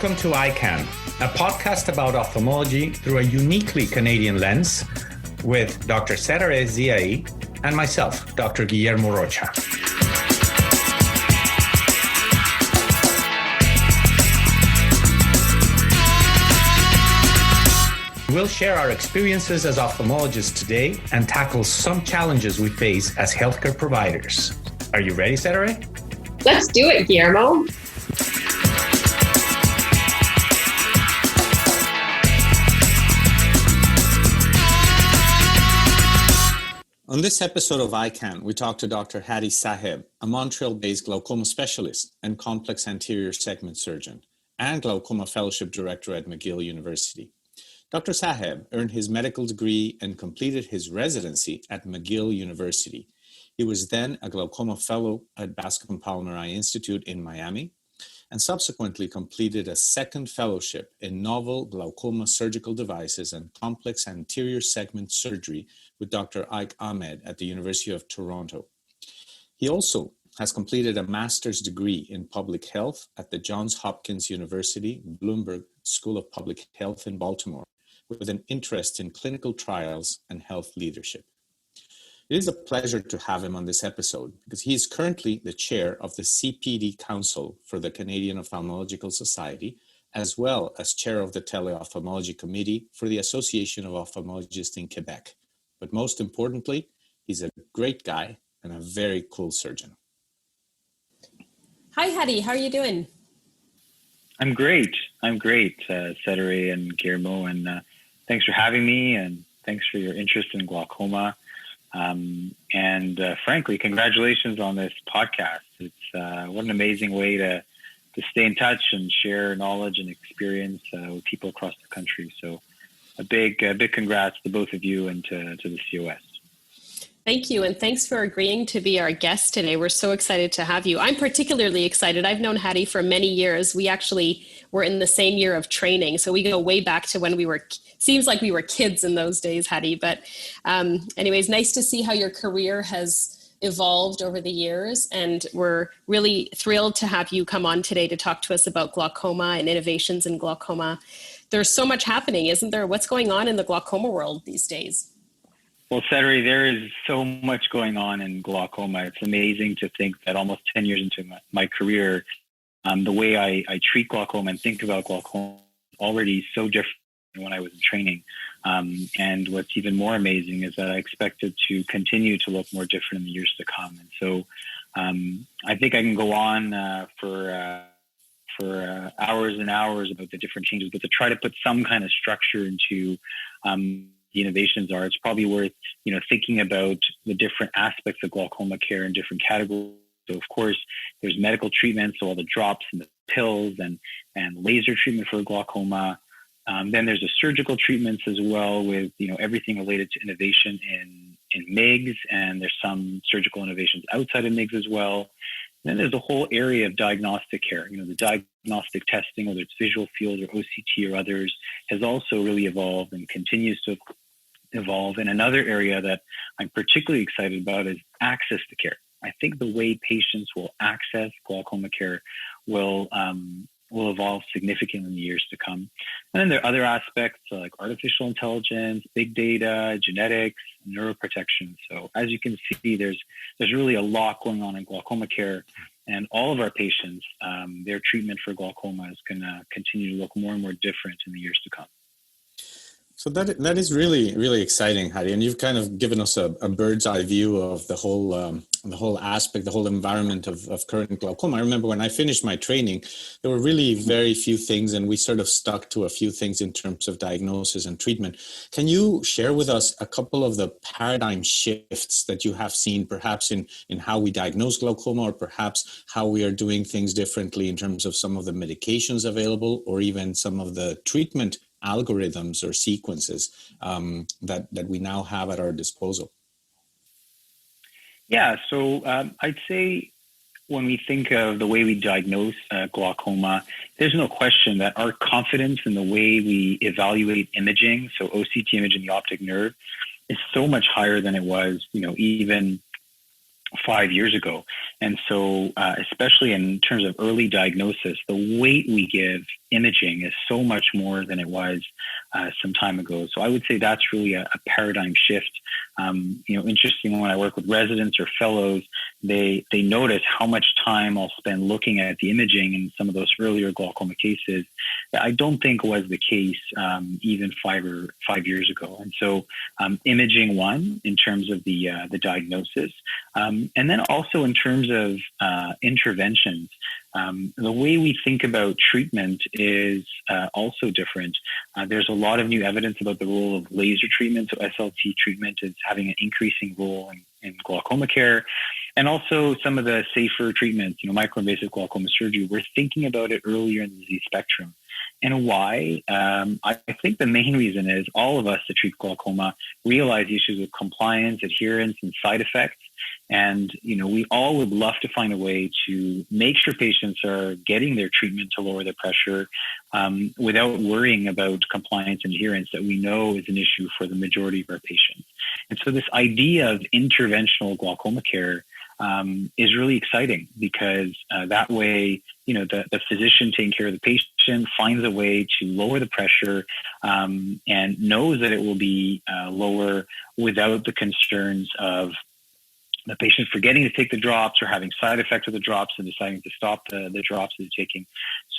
Welcome to EyeCan, a podcast about ophthalmology through a uniquely Canadian lens with Dr. Sarah Ziai and myself, Dr. Guillermo Rocha. We'll share our experiences as ophthalmologists today and tackle some challenges we face as healthcare providers. Are you ready, Sarah? Let's do it, Guillermo. On this episode of EyeCan, we talk to Dr. Hady Saheb, a Montreal-based glaucoma specialist and complex anterior segment surgeon, and glaucoma fellowship director at McGill University. Dr. Saheb earned his medical degree and completed his residency at McGill University. He was then a glaucoma fellow at Bascom Palmer Eye Institute in Miami, and subsequently completed a second fellowship in novel glaucoma surgical devices and complex anterior segment surgery with Dr. Ike Ahmed at the University of Toronto. He also has completed a master's degree in public health at the Johns Hopkins University Bloomberg School of Public Health in Baltimore, with an interest in clinical trials and health leadership. It is a pleasure to have him on this episode because he is currently the chair of the CPD Council for the Canadian Ophthalmological Society, as well as chair of the Tele-ophthalmology Committee for the Association of Ophthalmologists in Quebec. But most importantly, he's a great guy and a very cool surgeon. Hi, Hady. How are you doing? I'm great, Cedere and Guillermo, and thanks for having me, and thanks for your interest in glaucoma. Frankly, congratulations on this podcast. It's what an amazing way to stay in touch and share knowledge and experience with people across the country. So a big congrats to both of you and to the COS. Thank you, and thanks for agreeing to be our guest today. We're so excited to have you. I'm particularly excited. I've known Hady for many years. We actually were in the same year of training, so we go way back to when seems like we were kids in those days, Hady. But anyways, nice to see how your career has evolved over the years, and we're really thrilled to have you come on today to talk to us about glaucoma and innovations in glaucoma. There's so much happening, isn't there? What's going on in the glaucoma world these days? Well, Cedere, there is so much going on in glaucoma. It's amazing to think that almost 10 years into my career, the way I treat glaucoma and think about glaucoma is already so different than when I was in training. And what's even more amazing is that I expect it to continue to look more different in the years to come. And so I think I can go on for hours and hours about the different changes, but to try to put some kind of structure into the innovations are, it's probably worth, thinking about the different aspects of glaucoma care in different categories. So of course, there's medical treatments, so all the drops and the pills and laser treatment for glaucoma. Then there's the surgical treatments as well with, everything related to innovation in MIGS, and there's some surgical innovations outside of MIGS as well. Then there's a whole area of diagnostic care. The diagnostic testing, whether it's visual field or OCT or others, has also really evolved and continues to evolve. And another area that I'm particularly excited about is access to care. I think the way patients will access glaucoma care will evolve significantly in the years to come. And then there are other aspects like artificial intelligence, big data, genetics, neuroprotection. So as you can see, there's really a lot going on in glaucoma care, and all of our patients, their treatment for glaucoma is going to continue to look more and more different in the years to come. So that is really, really exciting, Hady, and you've kind of given us a bird's eye view of the whole aspect, the whole environment of current glaucoma. I remember when I finished my training, there were really very few things, and we sort of stuck to a few things in terms of diagnosis and treatment. Can you share with us a couple of the paradigm shifts that you have seen, perhaps in how we diagnose glaucoma, or perhaps how we are doing things differently in terms of some of the medications available, or even some of the treatment algorithms or sequences that we now have at our disposal? Yeah, so I'd say when we think of the way we diagnose glaucoma, there's no question that our confidence in the way we evaluate imaging, so OCT imaging the optic nerve, is so much higher than it was, even 5 years ago. And so, especially in terms of early diagnosis, the weight we give imaging is so much more than it was some time ago. So I would say that's really a paradigm shift. Interesting, when I work with residents or fellows, they notice how much time I'll spend looking at the imaging in some of those earlier glaucoma cases that I don't think was the case even 5 years ago. And so imaging, one, in terms of the diagnosis, and then also in terms of interventions. The way we think about treatment is also different. There's a lot of new evidence about the role of laser treatment. So SLT treatment is having an increasing role in glaucoma care. And also some of the safer treatments, microinvasive glaucoma surgery. We're thinking about it earlier in the disease spectrum. And why? I think the main reason is all of us that treat glaucoma realize issues with compliance, adherence, and side effects. And, we all would love to find a way to make sure patients are getting their treatment to lower their pressure without worrying about compliance and adherence that we know is an issue for the majority of our patients. And so this idea of interventional glaucoma care is really exciting because that way, the physician taking care of the patient finds a way to lower the pressure and knows that it will be lower without the concerns of the patient forgetting to take the drops or having side effects of the drops and deciding to stop the drops they're taking.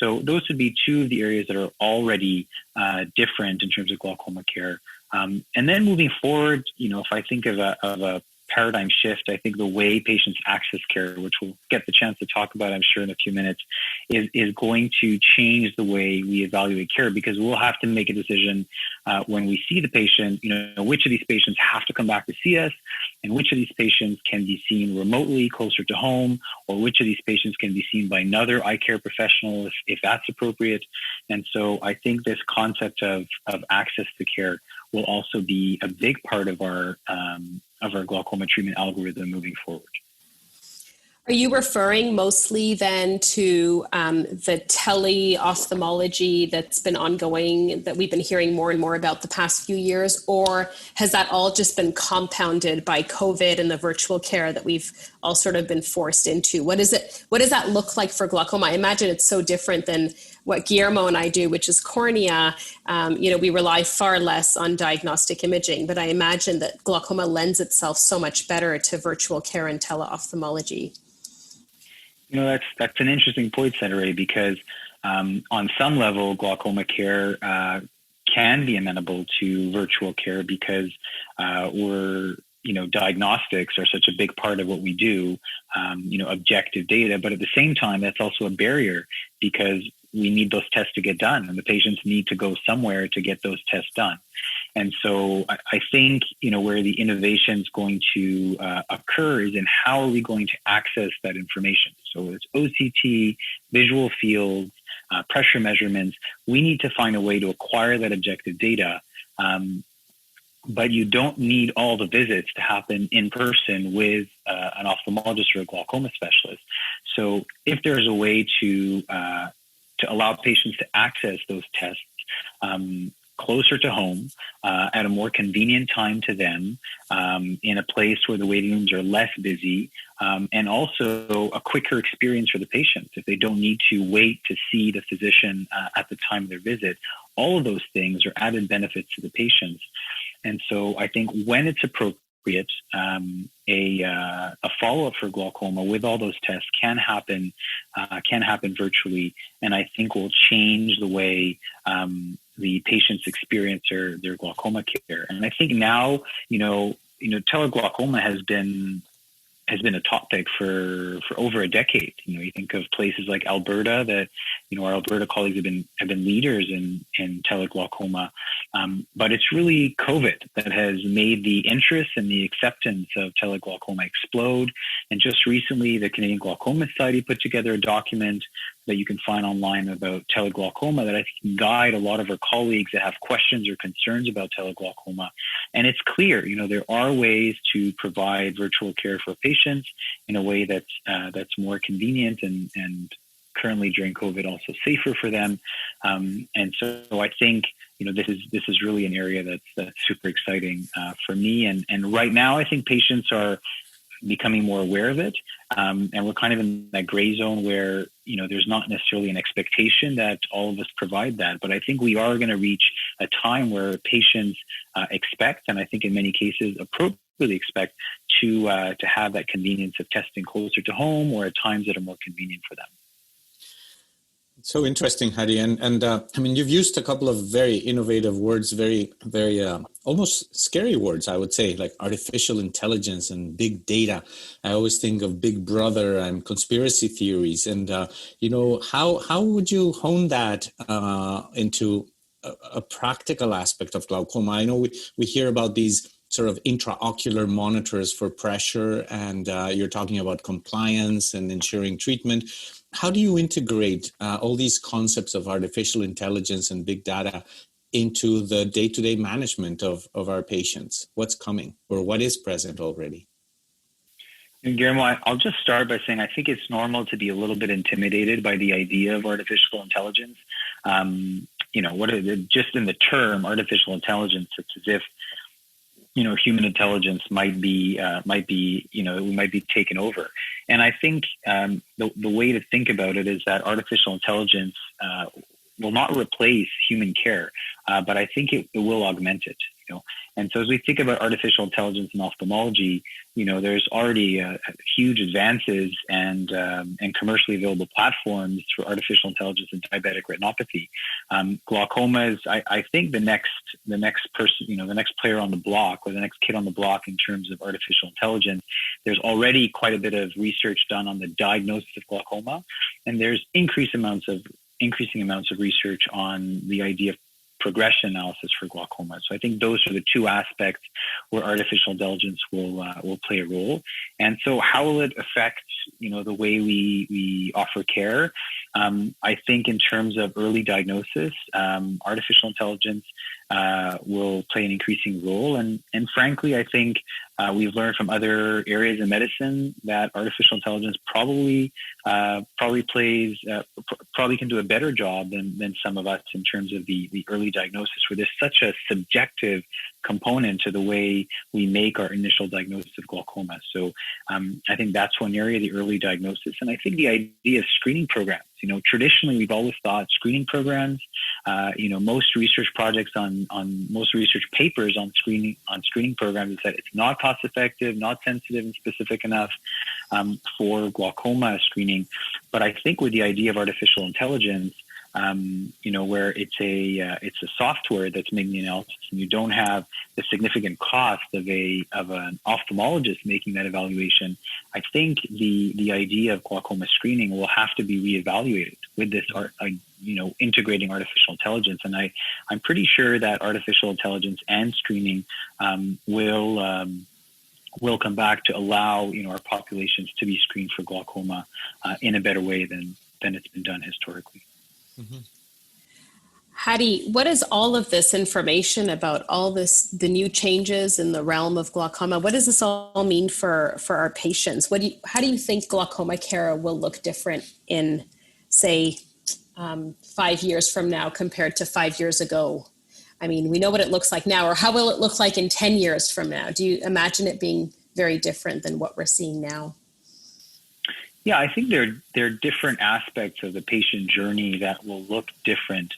So those would be two of the areas that are already different in terms of glaucoma care. And then moving forward, if I think of a paradigm shift, I think the way patients access care, which we'll get the chance to talk about, I'm sure, in a few minutes, is going to change the way we evaluate care, because we'll have to make a decision when we see the patient, which of these patients have to come back to see us, and which of these patients can be seen remotely closer to home, or which of these patients can be seen by another eye care professional if that's appropriate. And so I think this concept of access to care will also be a big part of our glaucoma treatment algorithm moving forward. Are you referring mostly then to the tele-ophthalmology that's been ongoing, that we've been hearing more and more about the past few years, or has that all just been compounded by COVID and the virtual care that we've all sort of been forced into? What does that look like for glaucoma? I imagine it's so different than what Guillermo and I do, which is cornea. We rely far less on diagnostic imaging, but I imagine that glaucoma lends itself so much better to virtual care and tele-ophthalmology. That's an interesting point, Senator, because on some level, glaucoma care can be amenable to virtual care because diagnostics are such a big part of what we do, objective data. But at the same time, that's also a barrier because we need those tests to get done, and the patients need to go somewhere to get those tests done. And so I think, where the innovation is going to occur is in how are we going to access that information. So it's OCT, visual fields, pressure measurements. We need to find a way to acquire that objective data. But you don't need all the visits to happen in person with an ophthalmologist or a glaucoma specialist. So if there's a way to allow patients to access those tests closer to home, at a more convenient time to them, in a place where the waiting rooms are less busy, and also a quicker experience for the patients if they don't need to wait to see the physician at the time of their visit. All of those things are added benefits to the patients. And so I think when it's appropriate, a follow-up for glaucoma with all those tests can happen virtually, and I think will change the way the patients experience their glaucoma care. And I think now, teleglaucoma has been a topic for over a decade. You think of places like Alberta that, our Alberta colleagues have been leaders in teleglaucoma. But it's really COVID that has made the interest and the acceptance of teleglaucoma explode. And just recently, the Canadian Glaucoma Society put together a document that you can find online about teleglaucoma that I think can guide a lot of our colleagues that have questions or concerns about teleglaucoma. And it's clear, there are ways to provide virtual care for patients in a way that's more convenient and currently during COVID also safer for them. And so I think, this is really an area that's super exciting for me. And right now, I think patients are becoming more aware of it. And we're kind of in that gray zone where, there's not necessarily an expectation that all of us provide that. But I think we are going to reach a time where patients expect, and I think in many cases appropriately expect, to have that convenience of testing closer to home or at times that are more convenient for them. So interesting, Hady. And you've used a couple of very innovative words, very, very almost scary words, I would say, like artificial intelligence and big data. I always think of Big Brother and conspiracy theories. And, how would you hone that into a practical aspect of glaucoma? I know we hear about these sort of intraocular monitors for pressure, and you're talking about compliance and ensuring treatment. How do you integrate all these concepts of artificial intelligence and big data into the day-to-day management of our patients? What's coming or what is present already? And Guillermo, I'll just start by saying I think it's normal to be a little bit intimidated by the idea of artificial intelligence. Just in the term artificial intelligence, it's as if human intelligence might be taken over. And I think the way to think about it is that artificial intelligence will not replace human care, but I think it will augment it. And so as we think about artificial intelligence in ophthalmology, there's already huge advances and commercially available platforms for artificial intelligence in diabetic retinopathy. Glaucoma is, I think, the next person, the next player on the block or the next kid on the block in terms of artificial intelligence. There's already quite a bit of research done on the diagnosis of glaucoma, and there's increasing amounts of research on the idea of progression analysis for glaucoma. So I think those are the two aspects where artificial intelligence will play a role. And so how will it affect, the way we offer care? I think in terms of early diagnosis, artificial intelligence will play an increasing role. And frankly, I think we've learned from other areas of medicine that artificial intelligence probably can do a better job than some of us in terms of the early diagnosis, where there's such a subjective component to the way we make our initial diagnosis of glaucoma. So I think that's one area, the early diagnosis. And I think the idea of screening programs, traditionally we've always thought screening programs, most research projects on most research papers on screening programs is that it's not cost effective, not sensitive and specific enough for glaucoma screening. But I think with the idea of artificial intelligence, where it's a software that's making the analysis, and you don't have the significant cost of an ophthalmologist making that evaluation. I think the idea of glaucoma screening will have to be reevaluated with this, integrating artificial intelligence. And I'm pretty sure that artificial intelligence and screening will come back to allow our populations to be screened for glaucoma in a better way than it's been done historically. Mm-hmm. Hady, what is all of this information about the new changes in the realm of glaucoma? What does this all mean for our patients? How do you think glaucoma care will look different in, say, 5 years from now compared to 5 years ago? I mean, we know what it looks like now, or how will it look like in 10 years from now? Do you imagine it being very different than what we're seeing now? Yeah, I think there are different aspects of the patient journey that will look different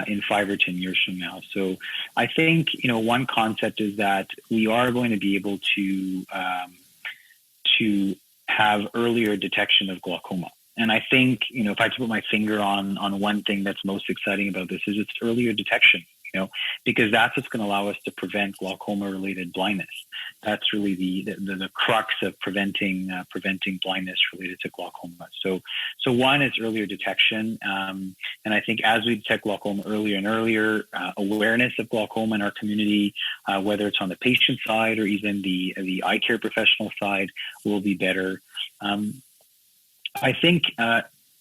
in 5 or 10 years from now. So I think, one concept is that we are going to be able to have earlier detection of glaucoma. And I think, if I had to put my finger on one thing that's most exciting about this is its earlier detection, because that's what's going to allow us to prevent glaucoma-related blindness. That's really the crux of preventing blindness related to glaucoma. So one is earlier detection, and I think as we detect glaucoma earlier and earlier, awareness of glaucoma in our community, whether it's on the patient side or even the eye care professional side, will be better. I think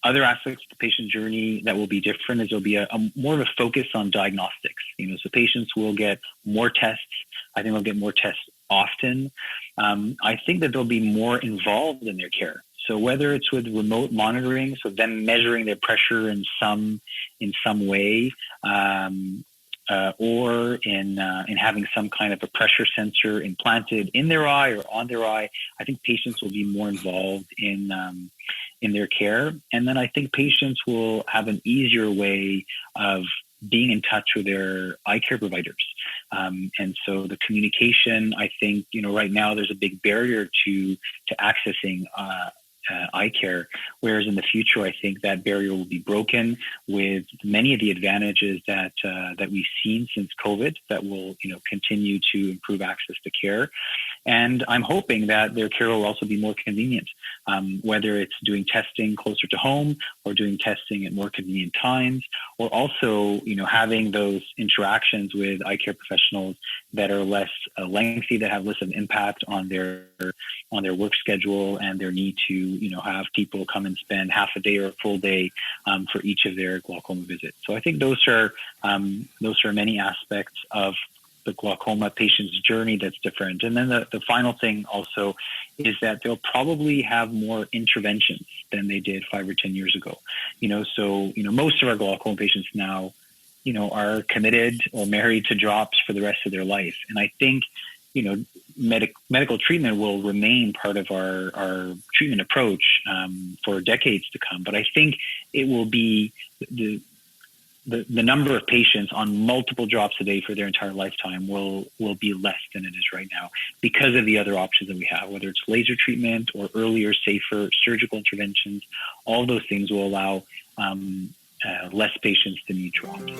other aspects of the patient journey that will be different is there'll be a more of a focus on diagnostics. So patients will get more tests. I think they'll get more tests often. I think that they'll be more involved in their care. So whether it's with remote monitoring, so them measuring their pressure in some way, or in having some kind of a pressure sensor implanted in their eye or on their eye, I think patients will be more involved in their care. And then I think patients will have an easier way of being in touch with their eye care providers. And so the communication, I think, right now there's a big barrier to accessing eye care, whereas in the future, I think that barrier will be broken with many of the advantages that we've seen since COVID that will, continue to improve access to care. And I'm hoping that their care will also be more convenient, whether it's doing testing closer to home or doing testing at more convenient times, or also, having those interactions with eye care professionals that are less lengthy, that have less of an impact on their work schedule and their need to, have people come and spend half a day or a full day for each of their glaucoma visits. So I think those are many aspects of the glaucoma patient's journey that's different. And then the final thing also is that they'll probably have more interventions than they did 5 or 10 years ago. So most of our glaucoma patients now, are committed or married to drops for the rest of their life. And I think, medical treatment will remain part of our treatment approach for decades to come. But I think it will be the number of patients on multiple drops a day for their entire lifetime will be less than it is right now because of the other options that we have, whether it's laser treatment or earlier, safer surgical interventions. All those things will allow less patients to need drops.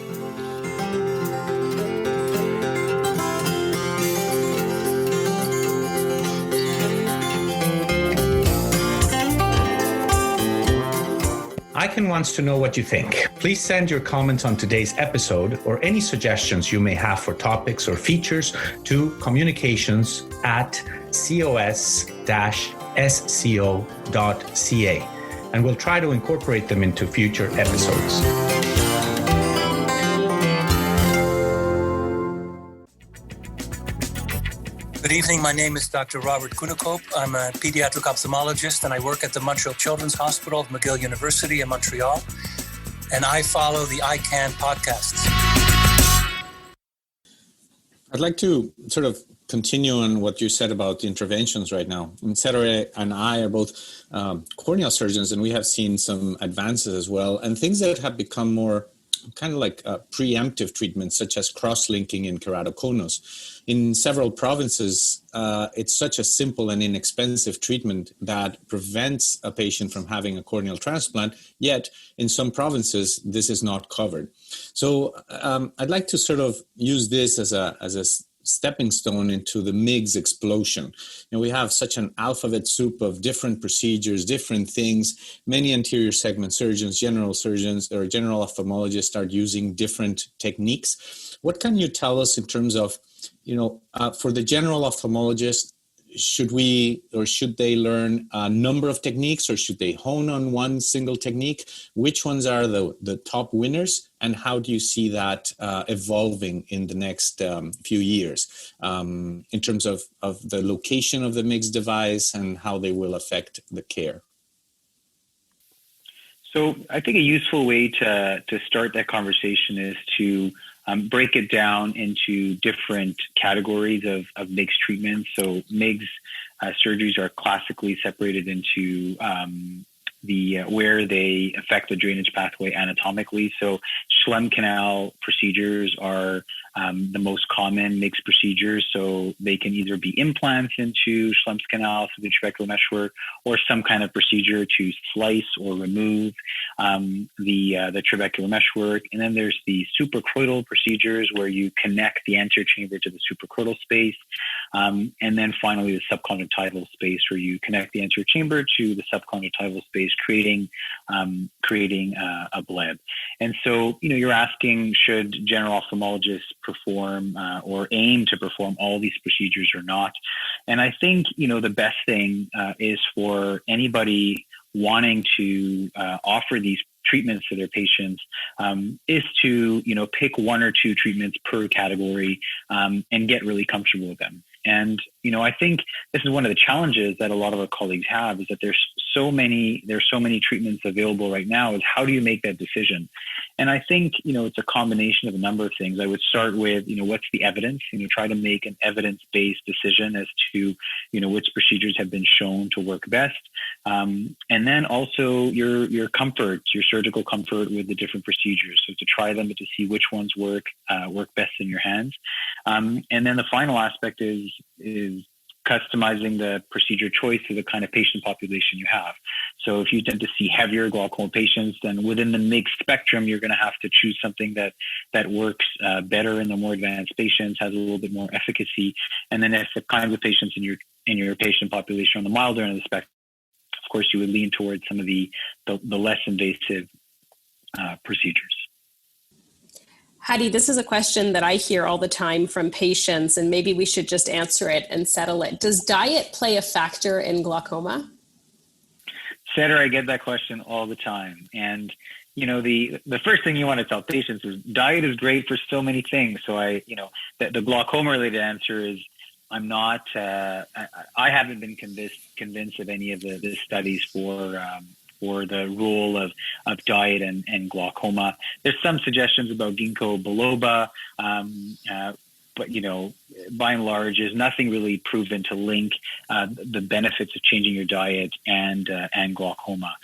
EyeCan wants to know what you think. Please send your comments on today's episode or any suggestions you may have for topics or features to communications@cos-sco.ca, and we'll try to incorporate them into future episodes. Good evening. My name is Dr. Robert Kunikop. I'm a pediatric ophthalmologist, and I work at the Montreal Children's Hospital of McGill University in Montreal, and I follow the EyeCan podcasts. I'd like to sort of continue on what you said about the interventions right now. And Cedric and I are both corneal surgeons, and we have seen some advances as well, and things that have become more kind of like preemptive treatments, such as cross-linking in keratoconus. In several provinces, it's such a simple and inexpensive treatment that prevents a patient from having a corneal transplant, yet in some provinces, this is not covered. So I'd like to sort of use this as a stepping stone into the MIGS explosion. We have such an alphabet soup of different procedures, different things. Many anterior segment surgeons, general surgeons, or general ophthalmologists start using different techniques. What can you tell us in terms of, for the general ophthalmologist, should they learn a number of techniques, or should they hone on one single technique? Which ones are the top winners, and how do you see that evolving in the next few years in terms of the location of the MIGS device and how they will affect the care? So I think a useful way to start that conversation is to break it down into different categories of MIGS treatments. So MIGS surgeries are classically separated into where they affect the drainage pathway anatomically. So Schlemm canal procedures are the most common MIGS procedures. So they can either be implants into Schlemm's canal, so the trabecular meshwork, or some kind of procedure to slice or remove the trabecular meshwork. And then there's the suprachoroidal procedures where you connect the anterior chamber to the suprachoroidal space. And then finally, the subconjunctival space where you connect the anterior chamber to the subconjunctival space, creating a bleb. And so, you're asking, should general ophthalmologists perform or aim to perform all these procedures or not? And I think, the best thing is for anybody wanting to offer these treatments to their patients is to, pick one or two treatments per category and get really comfortable with them. And, I think this is one of the challenges that a lot of our colleagues have, is that there's there's so many treatments available right now, is how do you make that decision? And I think, it's a combination of a number of things. I would start with, what's the evidence? Try to make an evidence-based decision as to, which procedures have been shown to work best. And then also your comfort, your surgical comfort with the different procedures. So to try them, but to see which ones work best in your hands. And then the final aspect is customizing the procedure choice to the kind of patient population you have. So if you tend to see heavier glaucoma patients, then within the mixed spectrum, you're going to have to choose something that works better in the more advanced patients, has a little bit more efficacy. And then if the kinds of patients in your patient population on the milder end of the spectrum, of course, you would lean towards some of the less invasive procedures. Hady, this is a question that I hear all the time from patients, and maybe we should just answer it and settle it. Does diet play a factor in glaucoma? Cedar, I get that question all the time. And, the first thing you want to tell patients is diet is great for so many things. So the glaucoma related answer is I'm not, I haven't been convinced of any of the studies for the role of diet and glaucoma. There's some suggestions about ginkgo biloba, but by and large, there's nothing really proven to link the benefits of changing your diet and glaucoma.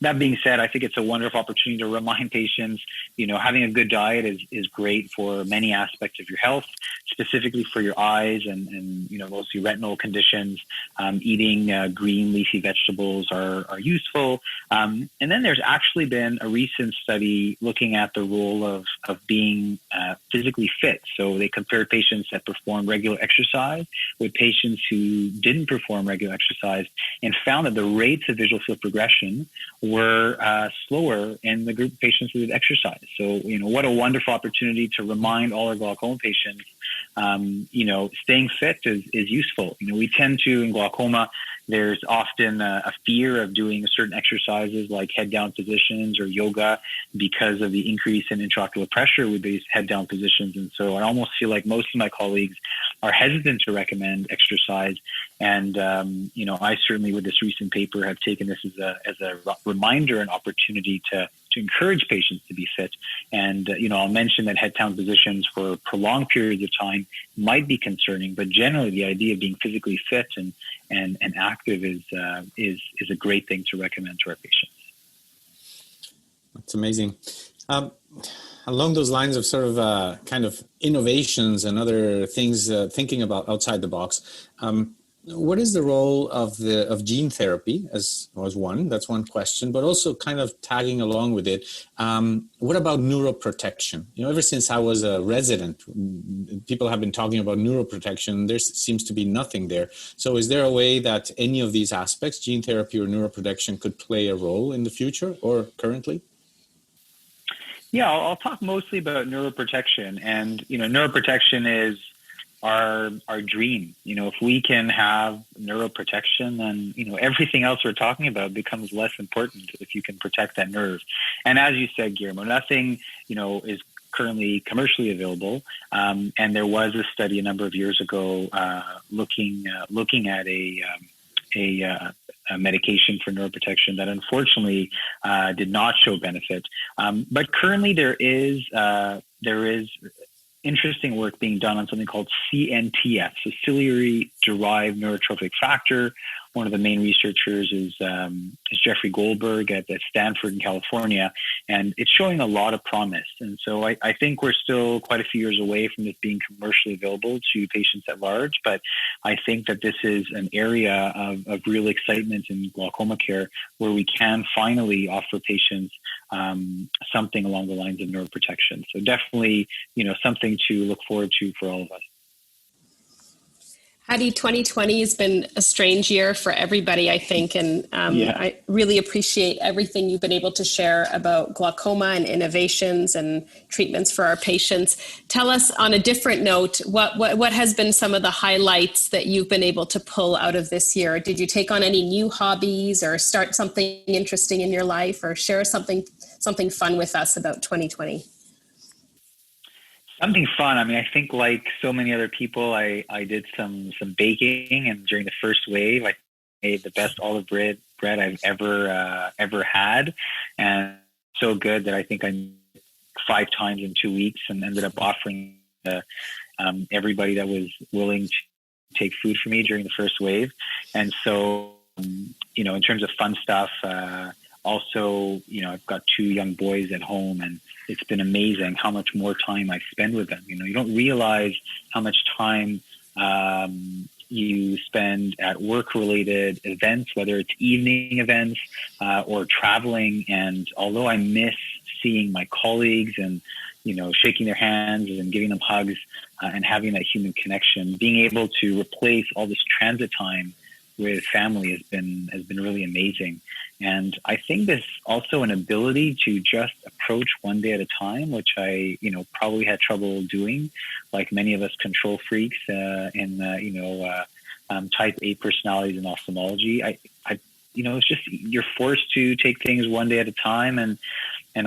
That being said, I think it's a wonderful opportunity to remind patients, having a good diet is great for many aspects of your health, specifically for your eyes and mostly retinal conditions. Eating green leafy vegetables are useful. And then there's actually been a recent study looking at the role of being physically fit. So they compared patients that performed regular exercise with patients who didn't perform regular exercise and found that the rates of visual field progression were slower in the group of patients who did exercise. So, what a wonderful opportunity to remind all our glaucoma patients, staying fit is useful. We tend to, in glaucoma, there's often a fear of doing certain exercises like head down positions or yoga because of the increase in intraocular pressure with these head down positions. And so I almost feel like most of my colleagues are hesitant to recommend exercise. And, I certainly with this recent paper have taken this as a reminder and opportunity to encourage patients to be fit. And, I'll mention that head down positions for prolonged periods of time might be concerning, but generally the idea of being physically fit and active is a great thing to recommend to our patients. That's amazing. Along those lines of sort of kind of innovations and other things, thinking about outside the box, what is the role of gene therapy as one? That's one question, but also kind of tagging along with it. What about neuroprotection? Ever since I was a resident, people have been talking about neuroprotection. There seems to be nothing there. So is there a way that any of these aspects, gene therapy or neuroprotection, could play a role in the future or currently? Yeah, I'll talk mostly about neuroprotection. And, neuroprotection is our dream. If we can have neuroprotection, then, everything else we're talking about becomes less important if you can protect that nerve. And as you said, Guillermo, nothing, is currently commercially available. And there was a study a number of years ago looking at a medication for neuroprotection that unfortunately did not show benefit. But currently there is interesting work being done on something called CNTF, so ciliary derived neurotrophic factor. One of the main researchers is Jeffrey Goldberg at Stanford in California, and it's showing a lot of promise. And so I think we're still quite a few years away from this being commercially available to patients at large, but I think that this is an area of real excitement in glaucoma care where we can finally offer patients something along the lines of neuroprotection. So definitely, something to look forward to for all of us. Hady, 2020 has been a strange year for everybody, I think, and I really appreciate everything you've been able to share about glaucoma and innovations and treatments for our patients. Tell us on a different note, what has been some of the highlights that you've been able to pull out of this year? Did you take on any new hobbies or start something interesting in your life or share something fun with us about 2020? Something fun. I mean, I think like so many other people, I did some baking, and during the first wave, I made the best olive bread bread I've ever had, and so good that I think I 5 times in 2 weeks, and ended up offering everybody that was willing to take food for me during the first wave. And so, in terms of fun stuff, also, I've got 2 young boys at home, and it's been amazing how much more time I spend with them. You don't realize how much time you spend at work-related events, whether it's evening events or traveling. And although I miss seeing my colleagues and, shaking their hands and giving them hugs and having that human connection, being able to replace all this transit time with family has been really amazing. And I think there's also an ability to just approach one day at a time, which I, probably had trouble doing, like many of us control freaks type A personalities in ophthalmology. It's just, you're forced to take things one day at a time, and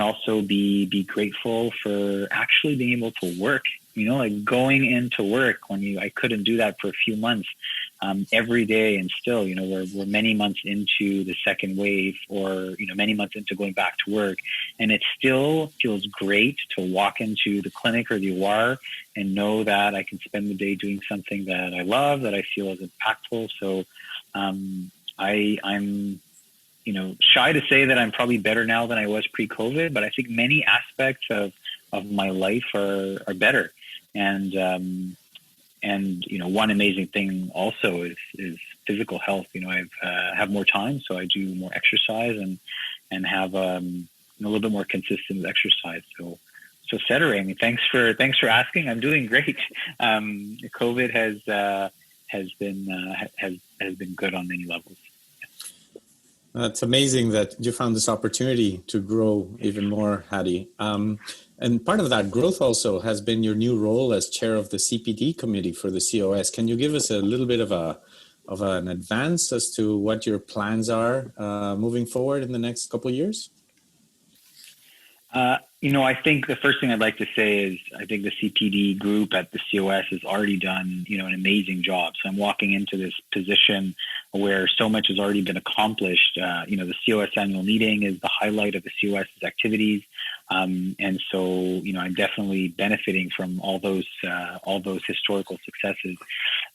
also be grateful for actually being able to work. Like going into work when I couldn't do that for a few months every day, and still, we're many months into the second wave, or many months into going back to work, and it still feels great to walk into the clinic or the OR and know that I can spend the day doing something that I love, that I feel is impactful. So I'm shy to say that I'm probably better now than I was pre-COVID, but I think many aspects of my life are better. And one amazing thing also is physical health. I have more time, so I do more exercise and have a little bit more consistent with exercise. So Cedric, thanks for asking. I'm doing great. COVID has been good on many levels. It's amazing that you found this opportunity to grow even more, Hady. And part of that growth also has been your new role as chair of the CPD committee for the COS. Can you give us a little bit of an advance as to what your plans are moving forward in the next couple of years? I think the first thing I'd like to say is I think the CPD group at the COS has already done, an amazing job. So I'm walking into this position where so much has already been accomplished. The COS annual meeting is the highlight of the COS's activities. And so, I'm definitely benefiting from all those historical successes.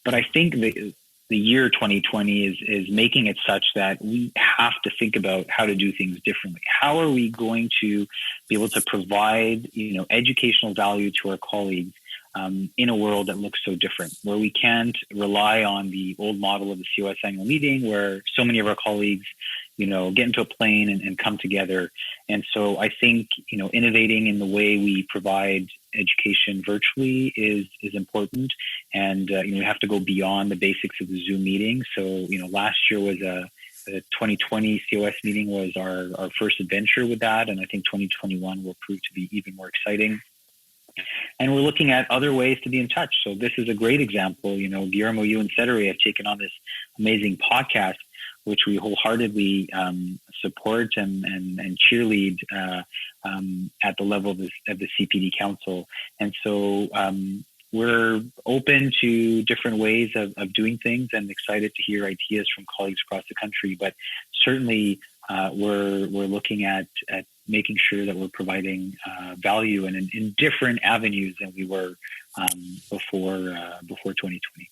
But I think the year 2020 is making it such that we have to think about how to do things differently. How are we going to be able to provide, educational value to our colleagues in a world that looks so different, where we can't rely on the old model of the COS annual meeting, where so many of our colleagues, get into a plane and come together. And so I think, innovating in the way we provide education virtually is important. And, we have to go beyond the basics of the Zoom meeting. So, last year was the 2020 COS meeting was our first adventure with that. And I think 2021 will prove to be even more exciting. And we're looking at other ways to be in touch. So this is a great example. Guillermo, you and Cedric have taken on this amazing podcast, which we wholeheartedly support and cheerlead at the level of the CPD Council. And so we're open to different ways of doing things, and excited to hear ideas from colleagues across the country. But certainly we're looking at making sure that we're providing value and in different avenues than we were before 2020.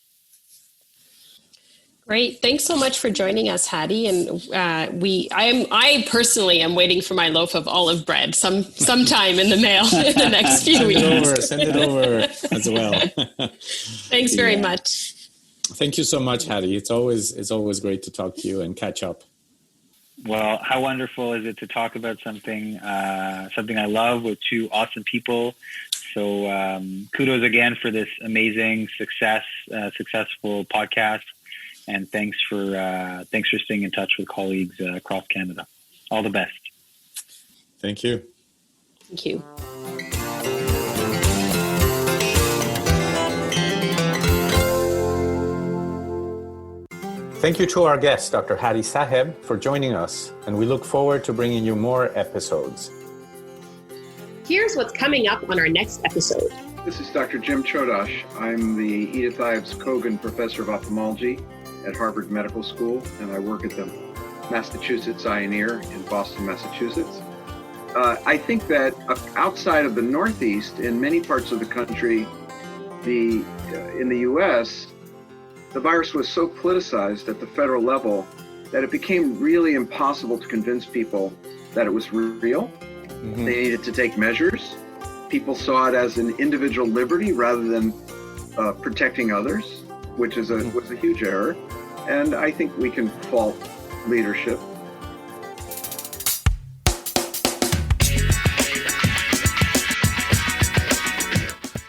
Great. Thanks so much for joining us, Hady. And I personally am waiting for my loaf of olive bread sometime in the mail in the next few weeks. Send it over as well. Thanks very much. Thank you so much, Hady. It's always great to talk to you and catch up. Well, how wonderful is it to talk about something I love with 2 awesome people. So kudos again for this amazing successful podcast. And thanks for staying in touch with colleagues across Canada. All the best. Thank you. Thank you. Thank you to our guest, Dr. Hady Saheb, for joining us, and we look forward to bringing you more episodes. Here's what's coming up on our next episode. This is Dr. Jim Chodosh. I'm the Edith Ives Kogan Professor of Ophthalmology at Harvard Medical School, and I work at the Massachusetts Eye and Ear in Boston, Massachusetts. I think that outside of the Northeast, in many parts of the country, in the U.S., the virus was so politicized at the federal level that it became really impossible to convince people that it was real. Mm-hmm. They needed to take measures. People saw it as an individual liberty rather than protecting others, which was a huge error. And I think we can fault leadership.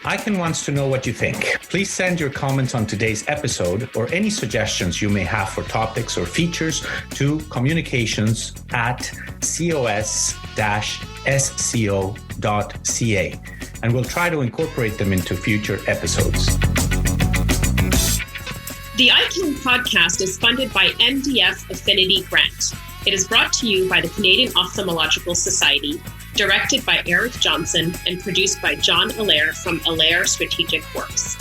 EyeCan wants to know what you think. Please send your comments on today's episode or any suggestions you may have for topics or features to communications@cos-sco.ca, and we'll try to incorporate them into future episodes. The EyeCan podcast is funded by MDF Affinity Grant. It is brought to you by the Canadian Ophthalmological Society, directed by Eric Johnson, and produced by John Allaire from Allaire Strategic Works.